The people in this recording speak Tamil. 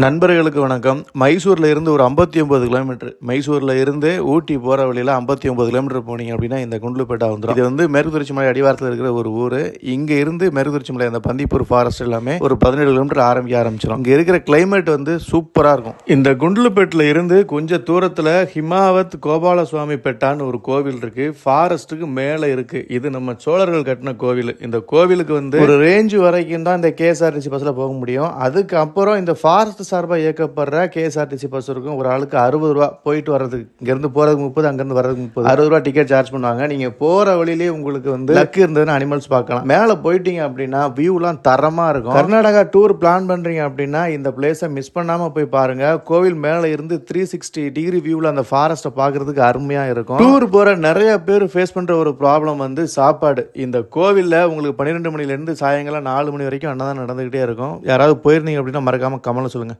நண்பர்களுக்கு வணக்கம். மைசூரில் இருந்து ஒரு 59 கிலோமீட்டர், மைசூரில் இருந்து ஊட்டி போகிற வழியில் 59 கிலோமீட்டர் போனீங்க அப்படின்னா இந்த குண்டுலுப்பேட்டை வந்துடும். இது வந்து மேற்கு தொடர்ச்சி மலை அடிவாரத்தில் இருக்கிற ஒரு ஊர். இங்கே இருந்து மேற்கு தொடர்ச்சி மலை அந்த பந்திப்பூர் ஃபாரஸ்ட் எல்லாமே ஒரு 17 கிலோமீட்டர் ஆரம்பிச்சிடும். இங்கே இருக்கிற கிளைமேட் வந்து சூப்பராக இருக்கும். இந்த குண்டுலுப்பேட்டில் இருந்து கொஞ்சம் தூரத்தில் ஹிமாவத் கோபாலசுவாமி பெட்டான்னு ஒரு கோவில் இருக்கு. ஃபாரஸ்ட்டுக்கு மேலே இருக்கு. இது நம்ம சோழர்கள் கட்டின கோவில். இந்த கோவிலுக்கு வந்து ஒரு ரேஞ்சு வரைக்கும் தான் இந்த கேஎஸ்ஆர்டிசி பஸ்ஸில் போக முடியும். அதுக்கப்புறம் இந்த ஃபாரஸ்ட் சார்பாக இயக்கப்படுற கேஎஸ்ஆர்டிசி பஸ் இருக்கும். ஒரு ஆளுக்கு 60 ரூபா போயிட்டு வர்றதுக்கு. இங்கேருந்து போகிறதுக்கு 30, அங்கேருந்து வர்றதுக்கு 30, 60 ரூபா டிக்கெட் சார்ஜ் பண்ணுவாங்க. நீங்கள் போகிற வழியிலேயே உங்களுக்கு வந்து லக்கு இருந்ததுன்னு அனிமல்ஸ் பார்க்கலாம். மேலே போயிட்டீங்க அப்படின்னா வியூலாம் தரமாக இருக்கும். கர்நாடகா டூர் பிளான் பண்ணுறீங்க அப்படின்னா இந்த பிளேஸை மிஸ் பண்ணாமல் போய் பாருங்கள். கோவில் மேலே இருந்து 360 டிகிரி வியூவில் அந்த ஃபாரஸ்ட்டை பார்க்குறதுக்கு அருமையாக இருக்கும். டூர் போகிற நிறைய பேர் ஃபேஸ் பண்ணுற ஒரு ப்ராப்ளம் வந்து சாப்பாடு. இந்த கோவிலில் உங்களுக்கு 12 மணிலேருந்து சாயங்காலம் 4 மணி வரைக்கும் அன்னதான் நடந்துக்கிட்டே இருக்கும். யாராவது போயிருந்தீங்க அப்படின்னா மறக்காமல் கமெண்ட்ல சொல்லுங்கள்.